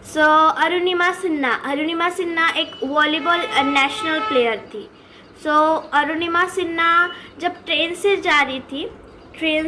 सो अरुणिमा सिन्हा एक volleyball national player थी। सो अरुणिमा सिन्हा जब ट्रेन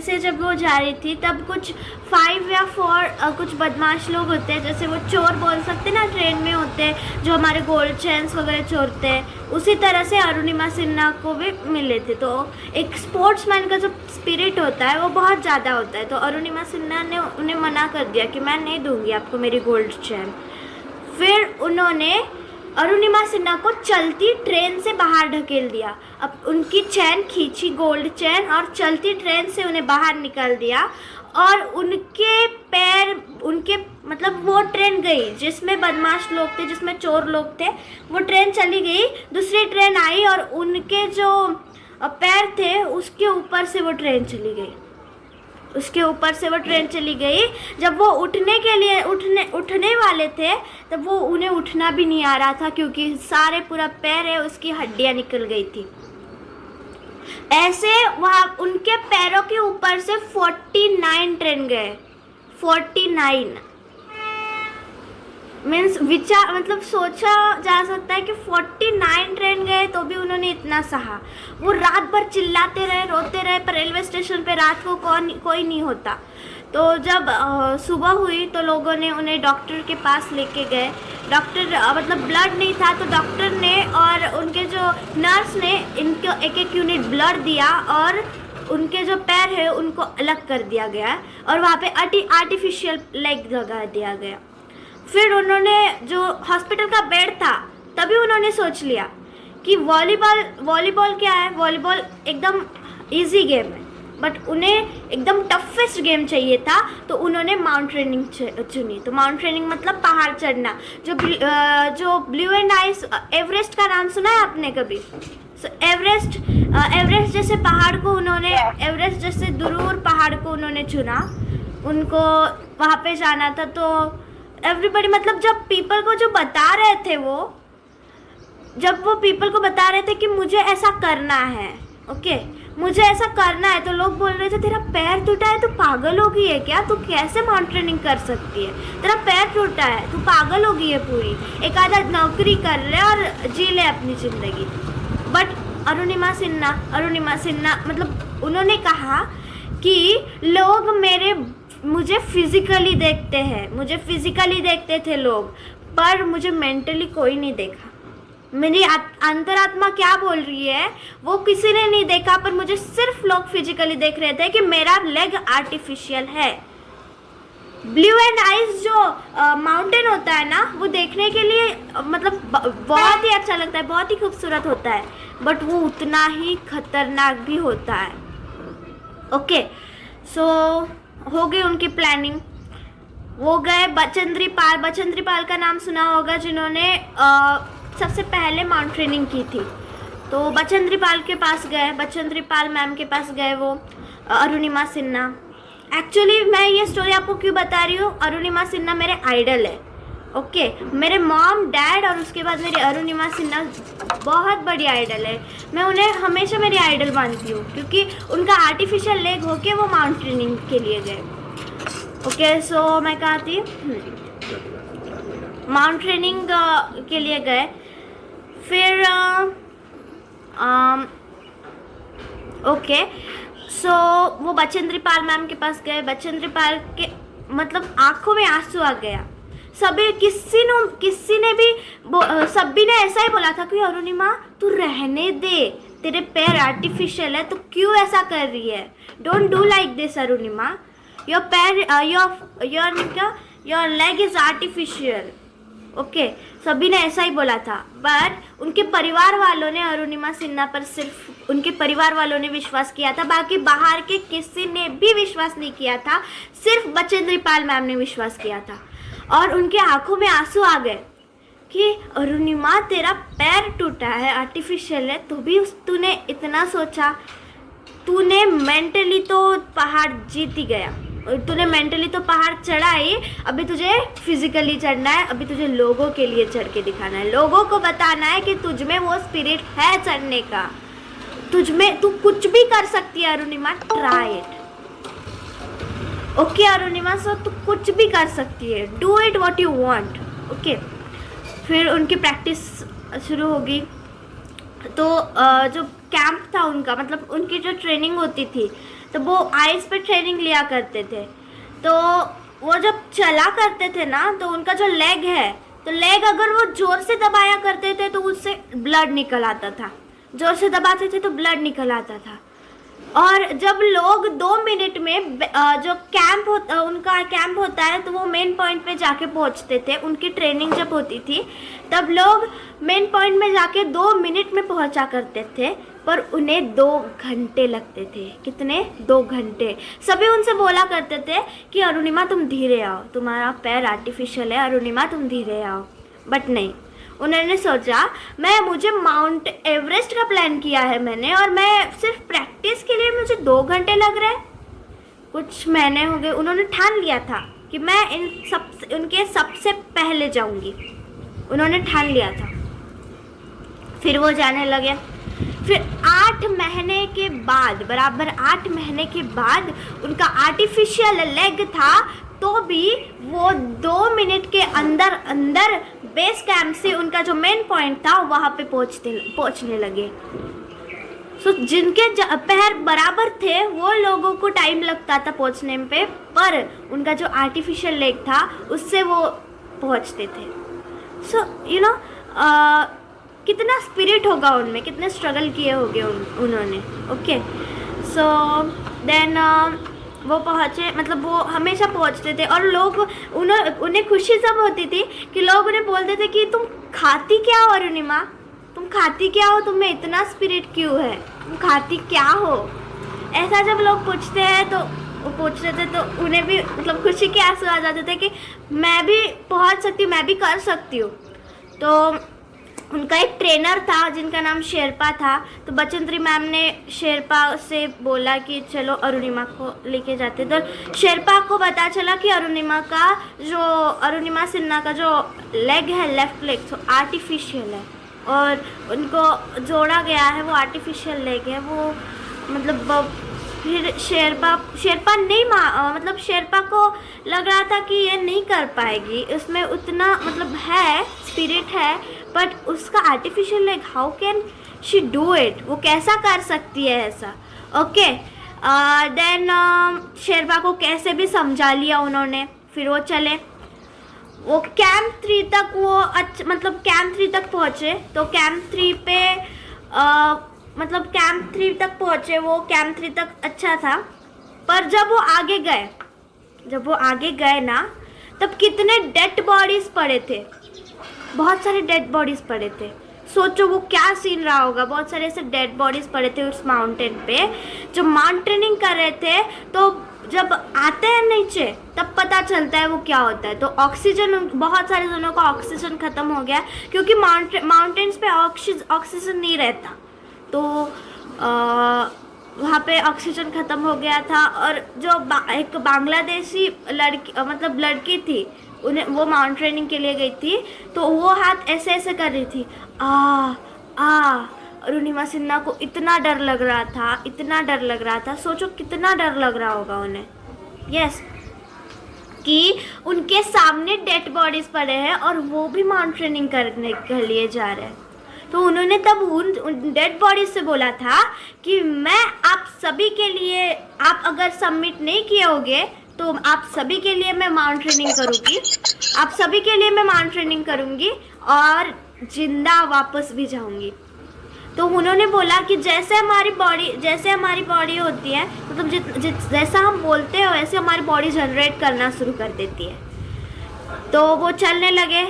से जब वो जा रही थी तब कुछ 5 या 4 कुछ बदमाश लोग होते हैं, जैसे वो चोर बोल सकते ना, ट्रेन में होते हैं जो हमारे गोल्ड चेन्स वगैरह चोरते हैं, उसी तरह से अरुणिमा सिन्हा को भी मिले थे। तो एक स्पोर्ट्समैन का जो स्पिरिट होता है वो बहुत ज़्यादा होता है। तो अरुणिमा सिन्हा ने उन्हें मना कर दिया कि मैं नहीं दूंगी आपको मेरी गोल्ड चेन। फिर उन्होंने अरुणिमा सिन्हा को चलती ट्रेन से बाहर ढकेल दिया। अब उनकी चैन खींची, गोल्ड चैन, और चलती ट्रेन से उन्हें बाहर निकाल दिया। और उनके मतलब वो ट्रेन गई जिसमें बदमाश लोग थे, जिसमें चोर लोग थे, वो ट्रेन चली गई। दूसरी ट्रेन आई और उनके जो पैर थे उसके ऊपर से वो ट्रेन चली गई। जब वो उठने वाले थे तब वो उन्हें उठना भी नहीं आ रहा था, क्योंकि सारे पूरा पैर है उसकी हड्डियां निकल गई थी। ऐसे वहाँ उनके पैरों के ऊपर से 49 ट्रेन गए। 49 मीन्स मतलब सोचा जा सकता है कि 49 ट्रेन गए तो भी उन्होंने इतना सहा। वो रात भर चिल्लाते रहे, रोते रहे, पर रेलवे स्टेशन पे रात को कोई नहीं होता। तो जब सुबह हुई तो लोगों ने उन्हें डॉक्टर के पास लेके गए। डॉक्टर मतलब ब्लड नहीं था तो डॉक्टर ने और उनके जो नर्स ने इनको एक यूनिट ब्लड दिया और उनके जो पैर है उनको अलग कर दिया गया और वहाँ पे आर्टिफिशियल लेग लगा दिया गया। फिर उन्होंने जो हॉस्पिटल का बेड था तभी उन्होंने सोच लिया कि वॉलीबॉल क्या है, वॉलीबॉल एकदम इजी गेम है, बट उन्हें एकदम टफेस्ट गेम चाहिए था। तो उन्होंने माउंटेनिंग चुनी। तो माउंटेनिंग मतलब पहाड़ चढ़ना। जो ब्लू एंड आइस एवरेस्ट का नाम सुना है आपने कभी? एवरेस्ट जैसे पहाड़ को उन्होंने एवरेस्ट जैसे दूर पहाड़ को उन्होंने चुना। उनको वहाँ पे जाना था। तो एवरीबडी मतलब जब पीपल को जो बता रहे थे जब वो पीपल को बता रहे थे कि मुझे ऐसा करना है, मुझे ऐसा करना है, तो लोग बोल रहे थे तेरा पैर टूटा है, तू पागल हो गई है क्या? तू कैसे माउंटेनिंग कर सकती है? तेरा पैर टूटा है, तू पागल हो गई है पूरी। एक आधा नौकरी कर ले और जी ले अपनी ज़िंदगी। बट अरुणिमा सिन्हा मतलब उन्होंने कहा कि लोग मुझे फिजिकली देखते थे लोग, पर मुझे मेंटली कोई नहीं देखा। मेरी अंतरात्मा क्या बोल रही है वो किसी ने नहीं देखा, पर मुझे सिर्फ लोग फिजिकली देख रहे थे कि मेरा लेग आर्टिफिशियल है। ब्लू एंड आइस जो माउंटेन होता है ना, वो देखने के लिए मतलब बहुत ही अच्छा लगता है, बहुत ही खूबसूरत होता है, बट वो उतना ही खतरनाक भी होता है। सो हो गई उनकी प्लानिंग। वो गए बचेंद्री पाल का नाम सुना होगा, जिन्होंने सबसे पहले माउंटेनिंग की थी। तो बचेंद्री पाल मैम के पास गए वो अरुणिमा सिन्हा। एक्चुअली मैं ये स्टोरी आपको क्यों बता रही हूँ, अरुणिमा सिन्हा मेरे आइडल है। मेरे मॉम डैड और उसके बाद मेरी अरुणिमा सिन्हा बहुत बड़ी आइडल है। मैं उन्हें हमेशा मेरी आइडल मानती हूँ, क्योंकि उनका आर्टिफिशियल लेग होके वो माउंटेनिंग के लिए गए। सो मैं कहा थी माउंटेनिंग के लिए गए। फिर सो वो बचेंद्री पाल मैम के पास गए। बचेंद्री पाल के मतलब आंखों में आंसू आ गया। सभी ने ऐसा ही बोला था कि अरुणिमा तू रहने दे, तेरे पैर आर्टिफिशियल है, तो क्यों ऐसा कर रही है? Don't do like this Arunima, your leg is artificial. सभी ने ऐसा ही बोला था, पर उनके परिवार वालों ने अरुणिमा सिन्हा पर सिर्फ उनके परिवार वालों ने विश्वास किया था, बाकी बाहर के किसी ने भी विश्वास नहीं किया था। सिर्फ बचेंद्री पाल मैम ने विश्वास किया था और उनके आंखों में आंसू आ गए कि अरुणिमा तेरा पैर टूटा है, आर्टिफिशियल है, तो भी तूने इतना सोचा। तूने मेंटली तो पहाड़ जीत ही गया, तूने मेंटली तो पहाड़ चढ़ा ही, अभी तुझे फिजिकली चढ़ना है। अभी तुझे लोगों के लिए चढ़ के दिखाना है, लोगों को बताना है कि तुझ में वो स्पिरिट है चढ़ने का, तू कुछ भी कर सकती है अरुणिमा, ट्राई इट। अरुणिमा, सो तू कुछ भी कर सकती है, do it what you want. Okay. फिर उनकी प्रैक्टिस शुरू होगी। तो जो कैंप था उनका, मतलब उनकी जो ट्रेनिंग होती थी, तो वो आइस पे ट्रेनिंग लिया करते थे। तो वो जब चला करते थे ना, तो उनका जो लेग है, तो लेग अगर वो ज़ोर से दबाया करते थे तो उससे ब्लड निकल आता था, ज़ोर से दबाते थे तो ब्लड निकल आता था। और जब लोग 2 मिनट में जो कैंप होता, उनका कैंप होता है, तो वो मेन पॉइंट पे जाके पहुंचते थे। उनकी ट्रेनिंग जब होती थी तब लोग मेन पॉइंट में जाके 2 मिनट में पहुंचा करते थे, पर उन्हें 2 घंटे लगते थे। कितने? 2 घंटे। सभी उनसे बोला करते थे कि अरुणिमा तुम धीरे आओ, तुम्हारा पैर आर्टिफिशियल है, अरुणिमा तुम धीरे आओ। बट नहीं, उन्होंने सोचा मुझे माउंट एवरेस्ट का प्लान किया है मैंने, और मैं सिर्फ प्रैक्टिस के लिए मुझे 2 घंटे लग रहे हैं। कुछ महीने हो गए, उन्होंने ठान लिया था कि मैं उनके सबसे पहले जाऊंगी। उन्होंने ठान लिया था। फिर वो जाने लगे। फिर 8 महीने के बाद, बराबर 8 महीने के बाद उनका आर्टिफिशियल लेग था, तो भी वो 2 मिनट के अंदर अंदर बेस कैंप से उनका जो मेन पॉइंट था वहाँ पे पहुँचने लगे। सो जिनके पैर बराबर थे वो लोगों को टाइम लगता था पहुँचने पे, पर उनका जो आर्टिफिशियल लेग था उससे वो पहुँचते थे। सो यू नो कितना स्पिरिट होगा उनमें, कितने स्ट्रगल किए होंगे उन्होंने। ओके। सो देन वो पहुँचे, मतलब वो हमेशा पहुँचते थे, और लोग उन्हें खुशी सब होती थी कि लोग उन्हें बोलते थे कि तुम खाती क्या हो अरुणिमा, तुम खाती क्या हो, तुम्हें इतना स्पिरिट क्यों है, तुम खाती क्या हो। ऐसा जब लोग पूछते हैं तो वो पूछते थे, तो उन्हें भी मतलब खुशी के आंसू आ जाते थे कि मैं भी पहुँच सकती हूँ, मैं भी कर सकती हूँ। तो उनका एक ट्रेनर था जिनका नाम शेरपा था। तो बचंत्री मैम ने शेरपा से बोला कि चलो अरुणिमा को लेके जाते। तो शेरपा को पता चला कि अरुणिमा सिन्हा का जो लेग है, लेफ्ट लेग, तो आर्टिफिशियल है, और उनको जोड़ा गया है, वो आर्टिफिशियल लेग है वो। मतलब फिर शेरपा नहीं मतलब शेरपा को लग रहा था कि ये नहीं कर पाएगी, उसमें उतना मतलब है, स्पिरिट है, बट उसका artificial leg, how can she do it, वो कैसा कर सकती है ऐसा। ओके। देन शेरपा को कैसे भी समझा लिया उन्होंने। फिर वो चले, वो कैंप 3 तक वो मतलब कैंप 3 तक पहुँचे। तो कैंप 3 पे मतलब कैंप 3 तक पहुँचे वो। कैंप 3 तक अच्छा था, पर जब वो आगे गए ना, तब कितने डेड बॉडीज पड़े थे, बहुत सारे डेड बॉडीज पड़े थे। सोचो वो क्या सीन रहा होगा। बहुत सारे ऐसे डेड बॉडीज पड़े थे उस माउंटेन पे। जो माउंटेनिंग कर रहे थे, तो जब आते हैं नीचे तब पता चलता है वो क्या होता है। तो ऑक्सीजन, बहुत सारे जनों का ऑक्सीजन ख़त्म हो गया, क्योंकि माउंटेन्स पे ऑक्सीजन नहीं रहता। तो वहाँ पे ऑक्सीजन ख़त्म हो गया था। और जो एक बांग्लादेशी लड़की थी, उन्हें वो माउंटेनिंग के लिए गई थी, तो वो हाथ ऐसे ऐसे कर रही थी, अरुणिमा सिन्हा को इतना डर लग रहा था। सोचो कितना डर लग रहा होगा उन्हें। यस, कि उनके सामने डेड बॉडीज पड़े हैं और वो भी माउंटेनिंग करने के लिए जा रहे हैं। तो उन्होंने तब उन डेड बॉडीज से बोला था कि मैं आप सभी के लिए, आप अगर सबमिट नहीं किए होगे तो आप सभी के लिए मैं माउंटेनिंग करूँगी, और जिंदा वापस भी जाऊँगी। तो उन्होंने बोला कि जैसे हमारी बॉडी होती है, मतलब जैसा हम बोलते हैं वैसे हमारी बॉडी जनरेट करना शुरू कर देती है। तो वो चलने लगे,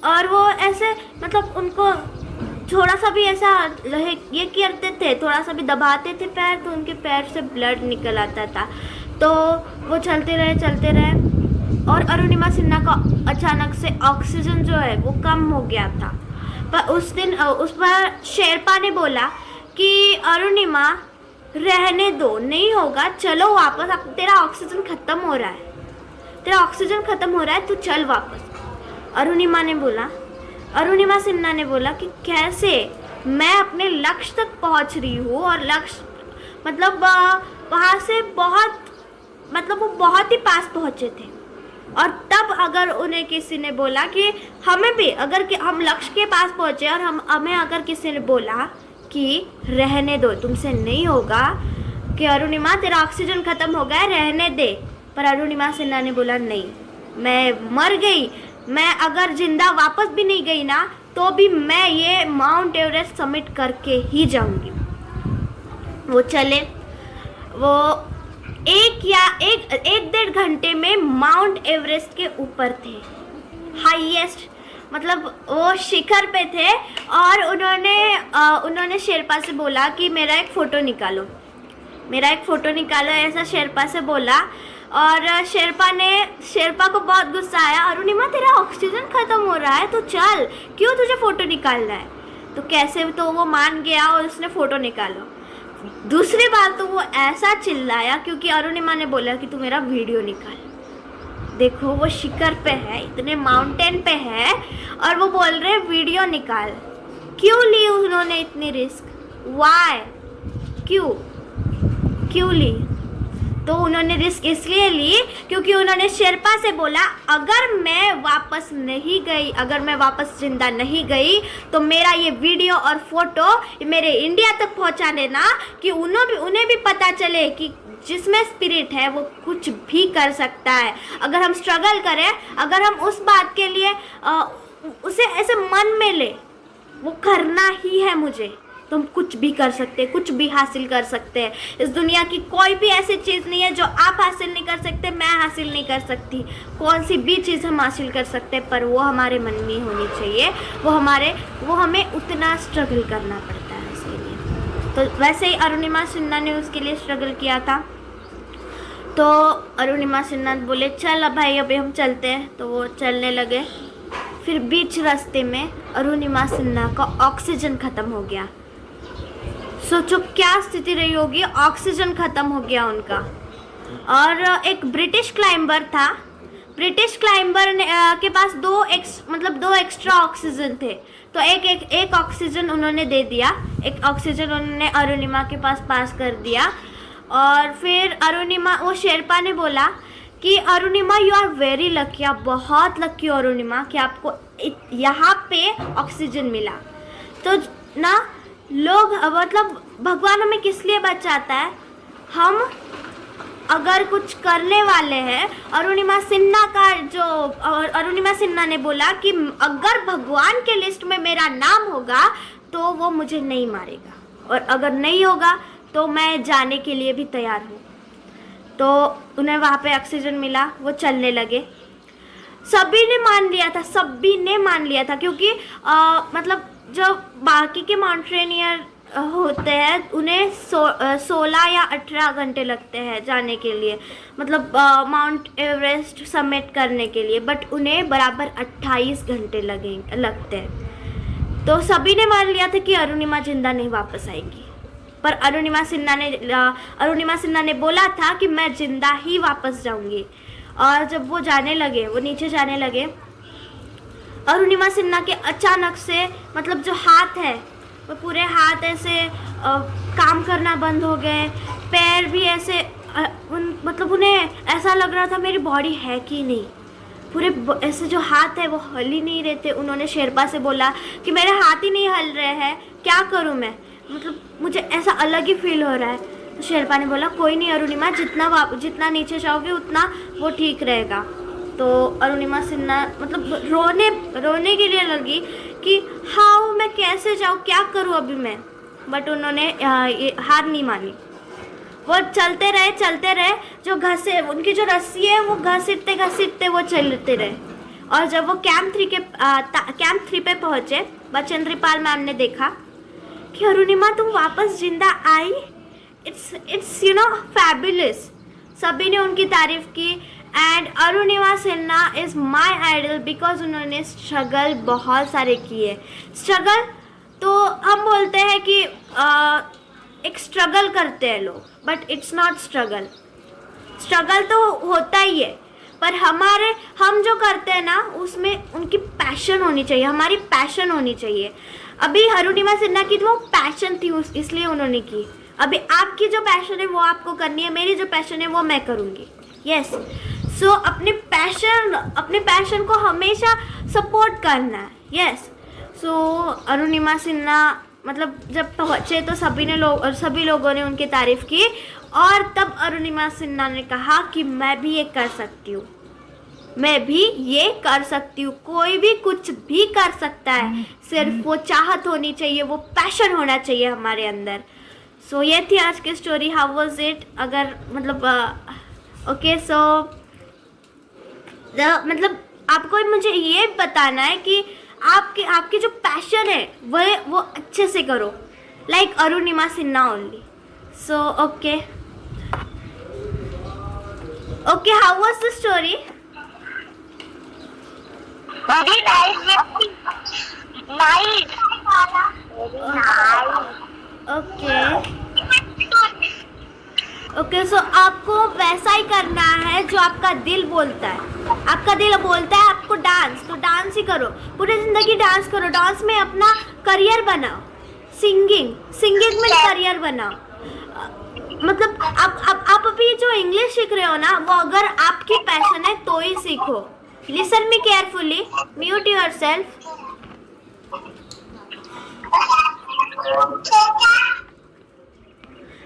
और वो ऐसे मतलब उनको थोड़ा सा भी ऐसा ये करते थे, थोड़ा सा भी दबाते थे पैर, तो उनके पैर से ब्लड निकल आता था। तो वो चलते रहे, और अरुणिमा सिन्हा का अचानक से ऑक्सीजन जो है वो कम हो गया था। पर उस पर शेरपा ने बोला कि अरुणिमा रहने दो, नहीं होगा, चलो वापस, अब तेरा ऑक्सीजन ख़त्म हो रहा है, तू चल वापस। अरुणिमा सिन्हा ने बोला कि कैसे, मैं अपने लक्ष्य तक पहुंच रही हूँ, और लक्ष्य मतलब वहाँ से वो बहुत ही पास पहुँचे थे। और तब अगर उन्हें किसी ने बोला कि हमें भी अगर कि हम लक्ष्य के पास पहुँचे और हमें अगर किसी ने बोला कि रहने दो, तुमसे नहीं होगा, कि अरुणिमा तेरा ऑक्सीजन ख़त्म हो गया, रहने दे, पर अरुणिमा सिन्हा ने बोला नहीं, मैं मर गई, मैं अगर जिंदा वापस भी नहीं गई ना तो भी मैं ये माउंट एवरेस्ट समिट करके ही जाऊंगी। वो चले, वो एक डेढ़ घंटे में माउंट एवरेस्ट के ऊपर थे, हाईएस्ट, मतलब वो शिखर पे थे। और उन्होंने शेरपा से बोला कि मेरा एक फ़ोटो निकालो, ऐसा शेरपा से बोला। और शेरपा को बहुत गुस्सा आया, अरुणिमा तेरा ऑक्सीजन ख़त्म हो रहा है तो चल, क्यों तुझे फ़ोटो निकालना है? तो कैसे तो वो मान गया और उसने फ़ोटो निकाला। दूसरी बार तो वो ऐसा चिल्लाया क्योंकि अरुणिमा ने बोला कि तू मेरा वीडियो निकाल। देखो वो शिखर पे है, इतने माउंटेन पे है और वो बोल रहे वीडियो निकाल। क्यों ली उन्होंने इतनी रिस्क? वाई? क्यों ली? तो उन्होंने रिस्क इसलिए ली क्योंकि उन्होंने शेरपा से बोला अगर मैं वापस नहीं गई, अगर मैं वापस जिंदा नहीं गई तो मेरा ये वीडियो और फोटो मेरे इंडिया तक पहुंचा देना, कि उन्हें भी पता चले कि जिसमें स्पिरिट है वो कुछ भी कर सकता है। अगर हम स्ट्रगल करें, अगर हम उस बात के लिए उसे ऐसे मन में ले, वो करना ही है मुझे, तो हम कुछ भी कर सकते हैं, कुछ भी हासिल कर सकते हैं। इस दुनिया की कोई भी ऐसी चीज़ नहीं है जो आप हासिल नहीं कर सकते, मैं हासिल नहीं कर सकती। कौन सी भी चीज़ हम हासिल कर सकते हैं, पर वो हमारे मन में होनी चाहिए, वो हमें उतना स्ट्रगल करना पड़ता है इसके लिए। तो वैसे ही अरुणिमा सिन्हा ने उसके लिए स्ट्रगल किया था। तो अरुणिमा सिन्हा बोले चल अब भाई अभी हम चलते हैं, तो वो चलने लगे। फिर बीच रास्ते में अरुणिमा सिन्हा का ऑक्सीजन ख़त्म हो गया। सोचो क्या स्थिति रही होगी, ऑक्सीजन ख़त्म हो गया उनका। और एक ब्रिटिश क्लाइंबर था, ब्रिटिश क्लाइंबर के पास दो एक्स्ट्रा ऑक्सीजन थे, तो एक ऑक्सीजन उन्होंने दे दिया, एक ऑक्सीजन उन्होंने अरुणिमा के पास कर दिया। और फिर वो शेरपा ने बोला कि Arunima you are very lucky, आप बहुत लकी हो अरुणिमा कि आपको यहाँ पे ऑक्सीजन मिला। तो ना लोग मतलब भगवान हमें किस लिए बचाता है, हम अगर कुछ करने वाले हैं। अरुणिमा सिन्हा ने बोला कि अगर भगवान के लिस्ट में मेरा नाम होगा तो वो मुझे नहीं मारेगा, और अगर नहीं होगा तो मैं जाने के लिए भी तैयार हूँ। तो उन्हें वहाँ पे ऑक्सीजन मिला, वो चलने लगे। सभी ने मान लिया था क्योंकि मतलब जो बाकी के माउंटेनियर होते हैं उन्हें 16 या 18 घंटे लगते हैं जाने के लिए, मतलब माउंट एवरेस्ट समिट करने के लिए, बट उन्हें बराबर 28 घंटे लगते हैं। तो सभी ने मान लिया था कि अरुणिमा जिंदा नहीं वापस आएगी, पर अरुणिमा सिन्हा ने बोला था कि मैं जिंदा ही वापस जाऊंगी। और जब वो नीचे जाने लगे, अरुणिमा सिन्हा के अचानक से मतलब जो हाथ है वो पूरे हाथ ऐसे काम करना बंद हो गए, पैर भी ऐसे मतलब उन्हें ऐसा लग रहा था मेरी बॉडी है कि नहीं, पूरे ऐसे जो हाथ है वो हल ही नहीं रहे थे। उन्होंने शेरपा से बोला कि मेरे हाथ ही नहीं हल रहे हैं, क्या करूं मैं, मतलब मुझे ऐसा अलग ही फील हो रहा है। तो शेरपा ने बोला कोई नहीं अरुणिमा, जितना नीचे जाओगे उतना वो ठीक रहेगा। तो अरुणिमा सिन्हा मतलब रोने के लिए लगी कि हाँ मैं कैसे जाऊँ, क्या करूँ अभी मैं, बट उन्होंने हार नहीं मानी। वो चलते रहे, जो उनकी जो रस्सी है वो घसीटते वो चलते रहे। और जब वो कैंप 3 पे पहुँचे, बचेंद्री पाल मैम ने देखा कि अरुणिमा तुम वापस जिंदा आई, इट्स फैबुलस। सभी ने उनकी तारीफ की। And Arunima Sinha is my idol because उन्होंने स्ट्रगल बहुत सारे किए। स्ट्रगल तो हम बोलते हैं कि एक स्ट्रगल करते हैं लोग, बट इट्स नॉट स्ट्रगल तो होता ही है, पर हम जो करते हैं ना उसमें उनकी पैशन होनी चाहिए, हमारी पैशन होनी चाहिए। अभी अरुणिमा सिन्हा की वो पैशन थी, इसलिए उन्होंने की। अभी आपकी जो पैशन है वो आपको करनी है, मेरी जो पैशन है वो मैं करूँगी। यस, सो अपने पैशन को हमेशा सपोर्ट करना है. यस. सो अरुणिमा सिन्हा मतलब जब पहुँचे तो सभी लोगों ने उनकी तारीफ़ की और तब अरुणिमा सिन्हा ने कहा कि मैं भी ये कर सकती हूँ, मैं भी ये कर सकती हूँ. कोई भी कुछ भी कर सकता है, सिर्फ वो चाहत होनी चाहिए, वो पैशन होना चाहिए हमारे अंदर. सो ये थी आज की स्टोरी. How was it? अगर मतलब ओके. सो मतलब आपको मुझे ये बताना है कि आपकी जो पैशन है वो अच्छे से करो, like Arunima Sinha only. So okay. How was the story? Very nice. Nice. Very nice. Okay. So आपको वैसा ही करना है जो आपका दिल बोलता है. आपका दिल बोलता है आपको डांस, तो डांस ही करो. पूरी जिंदगी डांस करो. डांस में अपना करियर बनाओ. सिंगिंग में करियर बनाओ. मतलब आप अभी जो इंग्लिश सीख रहे हो ना, वो अगर आपकी पैशन है तो ही सीखो. Listen me carefully. Mute yourself.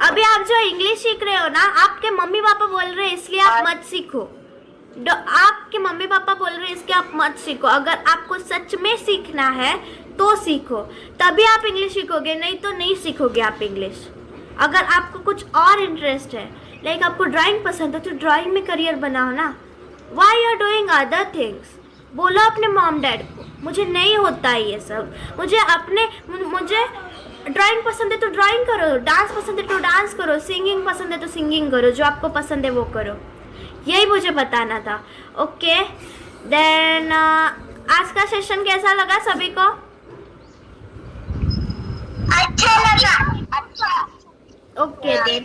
अभी आप जो इंग्लिश सीख रहे हो ना, आपके मम्मी पापा बोल रहे हैं इसलिए आप मत सीखो. आपके मम्मी पापा बोल रहे हैं इसलिए आप मत सीखो. अगर आपको सच में सीखना है तो सीखो, तभी आप इंग्लिश सीखोगे, नहीं तो नहीं सीखोगे आप इंग्लिश. अगर आपको कुछ और इंटरेस्ट है, लाइक आपको ड्राइंग पसंद है, तो ड्राइंग में करियर बनाओ ना. Why you are doing other things? बोलो अपने मॉम डैड को मुझे नहीं होता है ये सब. मुझे ड्राइंग पसंद है तो ड्राइंग करो, डांस पसंद है तो डांस करो, सिंगिंग पसंद है तो सिंगिंग करो. जो आपको पसंद है वो करो. यही मुझे बताना था. ओके. देन आज का सेशन कैसा लगा सभी को? अच्छा लगा. अच्छा. Okay then.